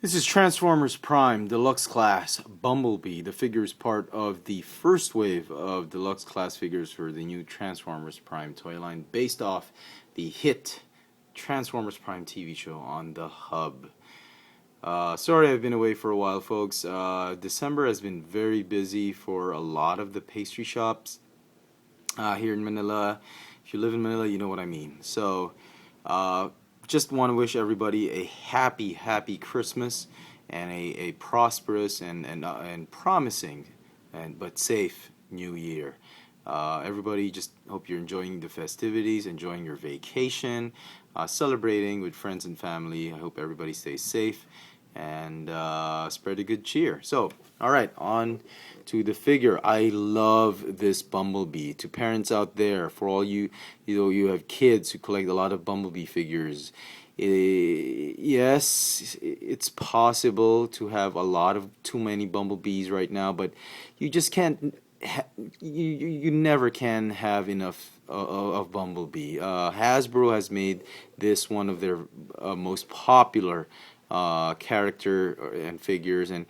This is Transformers Prime Deluxe Class Bumblebee. The figure is part of the first wave of Deluxe Class figures for the new Transformers Prime toy line, based off the hit Transformers Prime TV show on the Hub. Sorry I've been away for a while, folks. December has been very busy for a lot of the pastry shops here in Manila. If you live in Manila, you know what I mean. So, just want to wish everybody a happy Christmas and a prosperous and promising but safe New Year. Everybody, just hope you're enjoying the festivities, enjoying your vacation, celebrating with friends and family. I hope everybody stays safe and spread a good cheer. So, all right, on to the figure. I love this Bumblebee. To parents out there, for all you you have kids who collect a lot of Bumblebee figures, yes, it's possible to have a lot of too many Bumblebees right now, but you just can't. You never can have enough of Bumblebee. Hasbro has made this one of their most popular character and figures, and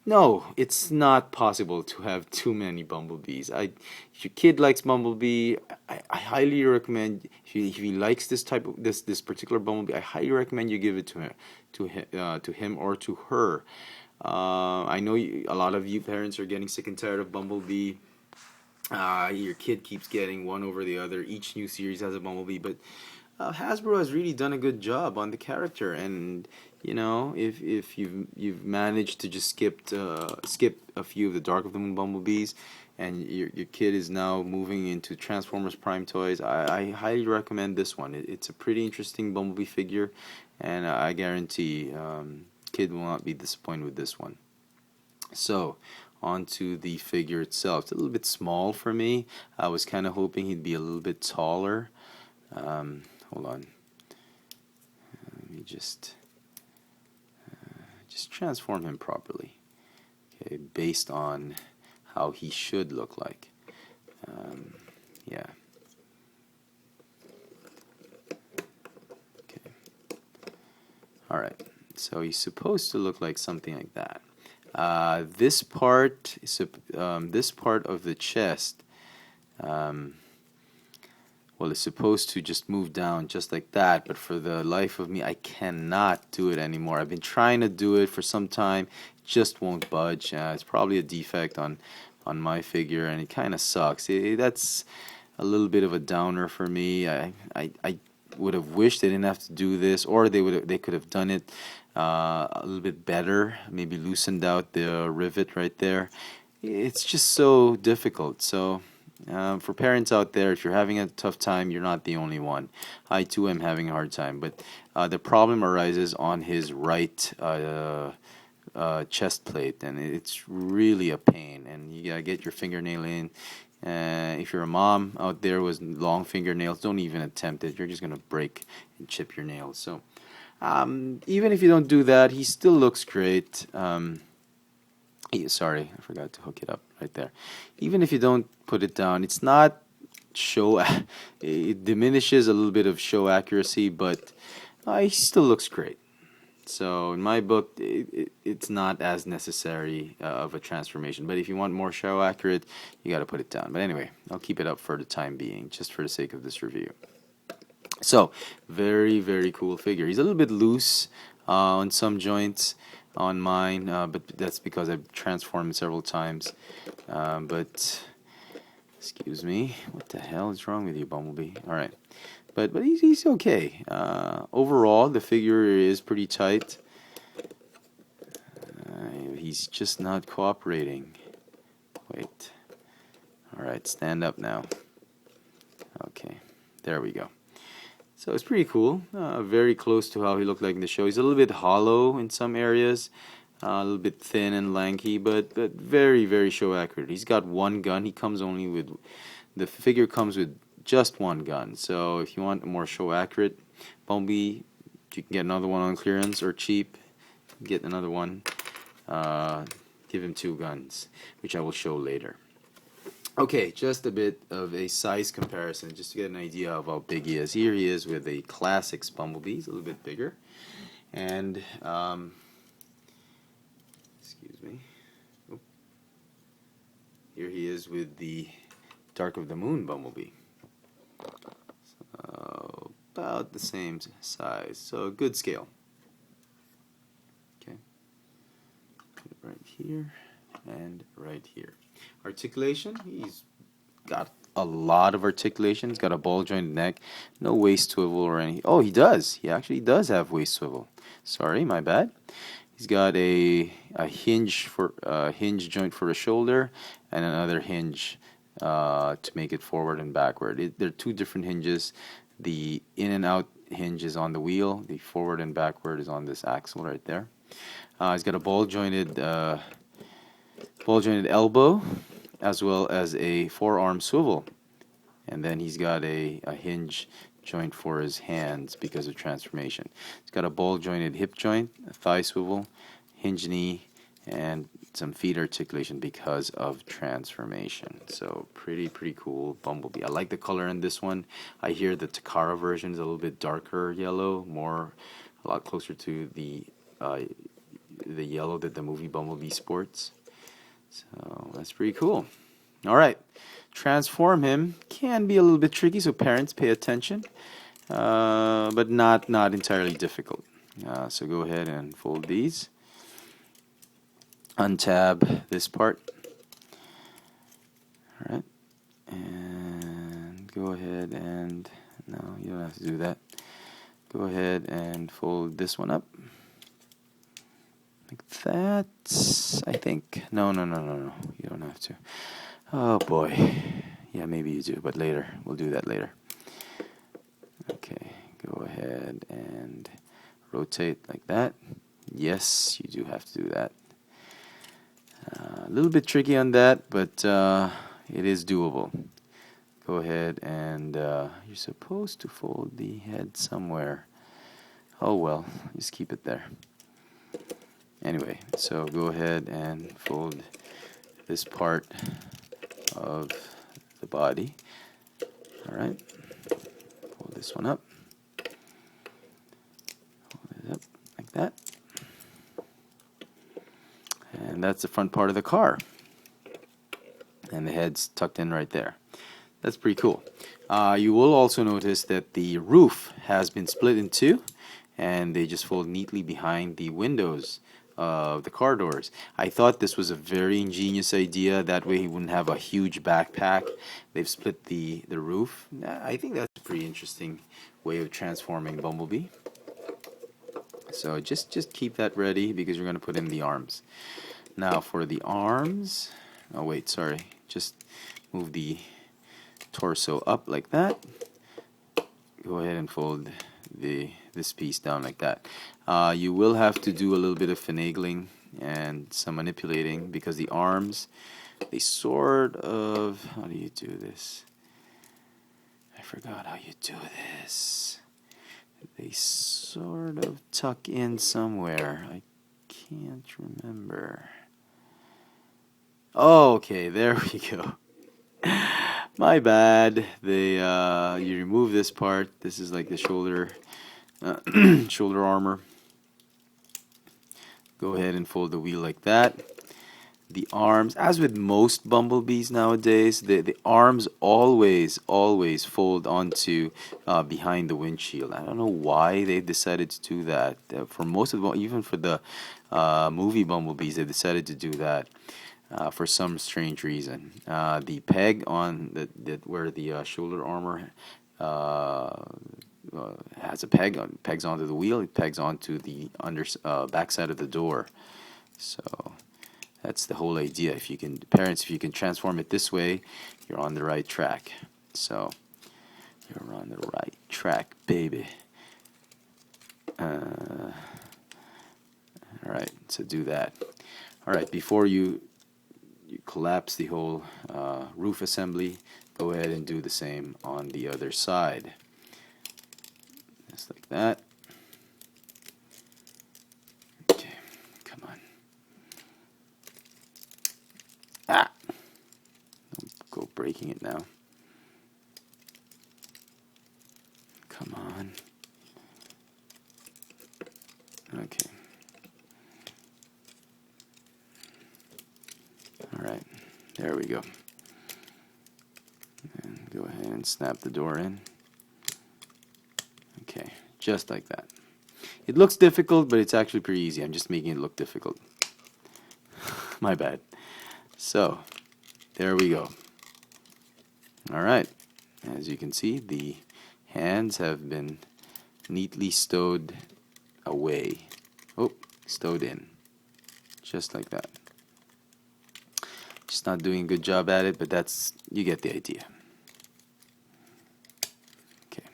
no, it's not possible to have too many Bumblebees. If your kid likes Bumblebee, I highly recommend. If he likes this type of this particular Bumblebee, I highly recommend you give it to him or to her. I know a lot of you parents are getting sick and tired of Bumblebee. Your kid keeps getting one over the other. Each new series has a Bumblebee, but Hasbro has really done a good job on the character. And you know, if you've managed to just skip a few of the Dark of the Moon Bumblebees, and your kid is now moving into Transformers Prime toys, I highly recommend this one. It's a pretty interesting Bumblebee figure, and I guarantee kid will not be disappointed with this one. So, onto the figure itself. It's a little bit small for me. I was kind of hoping he'd be a little bit taller. Hold on. Let me just transform him properly. Okay, based on how he should look like. Yeah. Okay. All right. So he's supposed to look like something like that. This part of the chest, well, it's supposed to just move down just like that, but for the life of me, I cannot do it anymore. I've been trying to do it for some time, just won't budge. It's probably a defect on my figure, and it kind of sucks. That's a little bit of a downer for me. I would have wished they didn't have to do this, or they could have done it a little bit better, maybe loosened out the rivet right there. It's just so difficult. So for parents out there, if you're having a tough time, you're not the only one. I too am having a hard time, but the problem arises on his right chest plate, and it's really a pain, and you gotta get your fingernail in. If you're a mom out there with long fingernails, don't even attempt it. You're just gonna break and chip your nails. So even if you don't do that, he still looks great. Sorry, I forgot to hook it up right there. Even if you don't put it down, it's not show. It diminishes a little bit of show accuracy, but he still looks great. So in my book, it's not as necessary of a transformation. But if you want more show accurate, you got to put it down. But anyway, I'll keep it up for the time being, just for the sake of this review. So very cool figure. He's a little bit loose on some joints on mine, but that's because I've transformed several times. But excuse me, what the hell is wrong with you, Bumblebee? All right. But he's okay. Overall, the figure is pretty tight. He's just not cooperating. Wait. All right, stand up now. Okay, there we go. So it's pretty cool. Very close to how he looked like in the show. He's a little bit hollow in some areas, a little bit thin and lanky, but very show accurate. He's got one gun. The figure comes with just one gun. So if you want a more show accurate Bumblebee, you can get another one on clearance or cheap. Get another one. Give him two guns, which I will show later. Okay, just a bit of a size comparison, just to get an idea of how big he is. Here he is with a Classics Bumblebee. He's a little bit bigger. And excuse me. Oop. Here he is with the Dark of the Moon Bumblebee. About the same size, so good scale. Okay, put it right here and right here. Articulation, he's got a lot of articulation. He's got a ball jointed neck, no waist swivel or any. Oh, he does. He actually does have waist swivel. Sorry, my bad. He's got a hinge joint for the shoulder and another hinge to make it forward and backward. They're two different hinges. The in and out hinge is on the wheel. The forward and backward is on this axle right there. He's got a ball jointed elbow as well as a forearm swivel, and then he's got a hinge joint for his hands because of transformation. He's got a ball jointed hip joint, a thigh swivel, hinge knee, and some feet articulation because of transformation. So pretty cool Bumblebee. I like the color in this one. I hear the Takara version is a little bit darker yellow, a lot closer to the yellow that the movie Bumblebee sports. So that's pretty cool. All right, transform him can be a little bit tricky, so parents pay attention, but not entirely difficult. So go ahead and fold these. Untab this part. All right, and go ahead and no, you don't have to do that. Go ahead and fold this one up like that. I think no. You don't have to. Oh boy, yeah, maybe you do, but later. We'll do that later. Okay, go ahead and rotate like that. Yes, you do have to do that. A little bit tricky on that, but it is doable. Go ahead and you're supposed to fold the head somewhere. Oh well, just keep it there. Anyway, so go ahead and fold this part of the body. All right, fold this one up. Fold it up like that. And that's the front part of the car. And the head's tucked in right there. That's pretty cool. You will also notice that the roof has been split in two, and they just fold neatly behind the windows of the car doors. I thought this was a very ingenious idea. That way he wouldn't have a huge backpack. They've split the roof. I think that's a pretty interesting way of transforming Bumblebee. So just keep that ready because you're going to put in the arms. Now for the arms, oh wait, sorry, just move the torso up like that. Go ahead and fold this piece down like that. You will have to do a little bit of finagling and some manipulating because the arms, they sort of, how do you do this? I forgot how you do this. They sort of tuck in somewhere. I can't remember. Oh, okay, there we go. My bad. You remove this part. This is like the shoulder shoulder armor. Go ahead and fold the wheel like that. The arms, as with most Bumblebees nowadays, the arms always fold onto behind the windshield. I don't know why they decided to do that. For most of them, even for the movie Bumblebees, they decided to do that. For some strange reason. The peg on where the shoulder armor has a peg on, pegs onto the wheel, it pegs onto the backside of the door. So that's the whole idea. If you can, parents, if you can transform it this way, you're on the right track. So you're on the right track, baby. All right, so do that. All right, before you collapse the whole roof assembly, go ahead and do the same on the other side. Just like that. Okay, come on. Ah! Don't go breaking it now. Come on. Okay. Alright, there we go. And go ahead and snap the door in. Okay, just like that. It looks difficult, but it's actually pretty easy. I'm just making it look difficult. My bad. So, there we go. Alright, as you can see, the hands have been neatly stowed away. Oh, stowed in. Just like that. Just not doing a good job at it, but that's, you get the idea. Okay.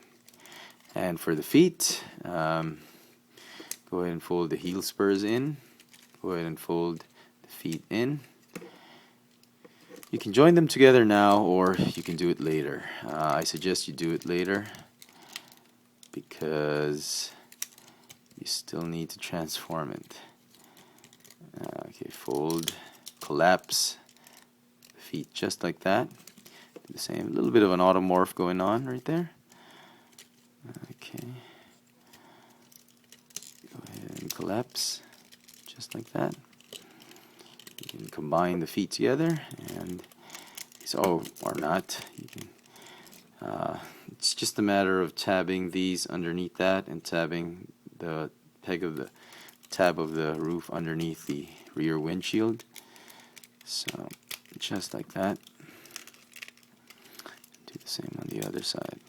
And for the feet, go ahead and fold the heel spurs in. Go ahead and fold the feet in. You can join them together now, or you can do it later. I suggest you do it later because you still need to transform it. Okay, fold, collapse the feet just like that. Do the same, a little bit of an automorph going on right there. Okay, go ahead and collapse just like that. You can combine the feet together, and so, or not. You can. It's just a matter of tabbing these underneath that and tabbing the peg of the tab of the roof underneath the rear windshield. So, just like that. Do the same on the other side.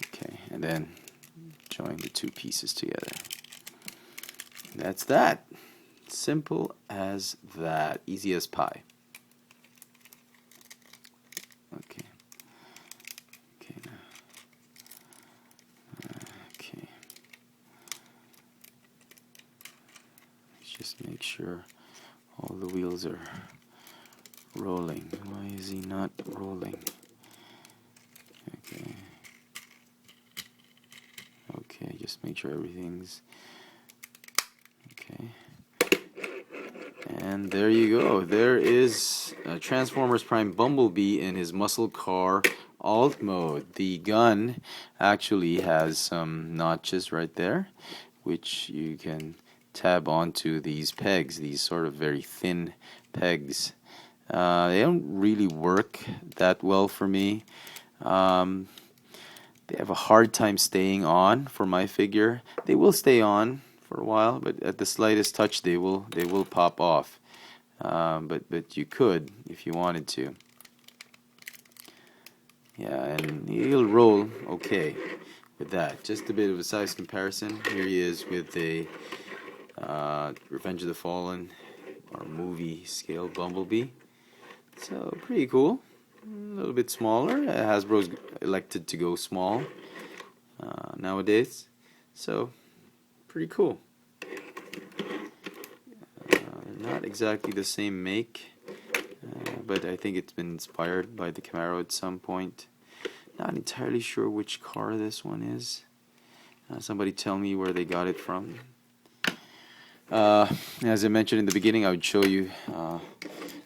Okay, and then join the two pieces together. That's that. Simple as that. Easy as pie. Okay. Okay. Now. Okay. Let's just make sure all the wheels are rolling. Why is he not rolling? Okay. Okay. Just make sure everything's okay. And there you go. There is Transformers Prime Bumblebee in his muscle car alt mode. The gun actually has some notches right there, which you can tab onto these pegs, these sort of very thin pegs. They don't really work that well for me. They have a hard time staying on for my figure. They will stay on for a while, but at the slightest touch they will pop off. But you could if you wanted to. Yeah, and he'll roll okay with that. Just a bit of a size comparison. Here he is with a Revenge of the Fallen or movie scale Bumblebee. So pretty cool. A little bit smaller. Hasbro's elected to go small nowadays. So pretty cool. Not exactly the same make, but I think it's been inspired by the Camaro at some point. Not entirely sure which car this one is. Somebody tell me where they got it from. As I mentioned in the beginning, I would show you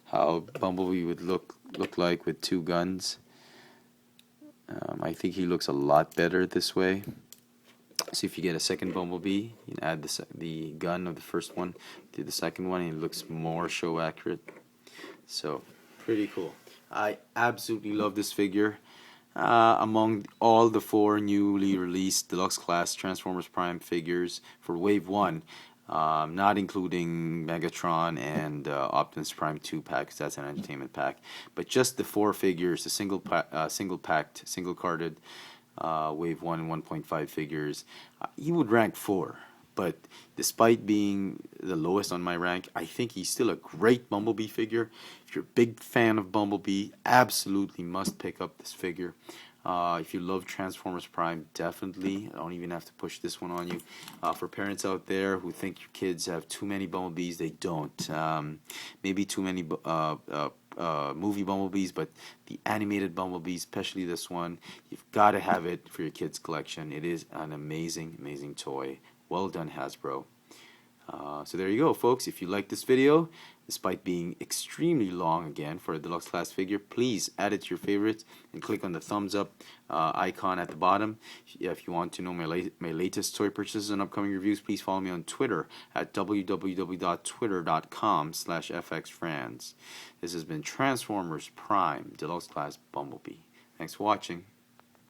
how Bumblebee would look like with two guns. I think he looks a lot better this way. So if you get a second Bumblebee, you can add the gun of the first one to the second one, and it looks more show accurate. So pretty cool. I absolutely love this figure. Among all the 4 newly released Deluxe Class Transformers Prime figures for Wave 1, not including Megatron and Optimus Prime 2 packs, that's an entertainment pack, but just the 4 figures, the single packed, single carded Wave 1 and 1.5 figures, he would rank 4. But despite being the lowest on my rank, I think he's still a great Bumblebee figure. If you're a big fan of Bumblebee, absolutely must pick up this figure. If you love Transformers Prime, definitely. I don't even have to push this one on you. For parents out there who think your kids have too many Bumblebees, they don't. Maybe too many movie Bumblebees, but the animated Bumblebees, especially this one, you've got to have it for your kids' collection. It is an amazing, amazing toy. Well done, Hasbro. So there you go, folks. If you like this video, despite being extremely long again for a deluxe class figure, please add it to your favorites and click on the thumbs up icon at the bottom. If you want to know my latest toy purchases and upcoming reviews, please follow me on Twitter at www.twitter.com/fxfranz. This has been Transformers Prime Deluxe Class Bumblebee. Thanks for watching.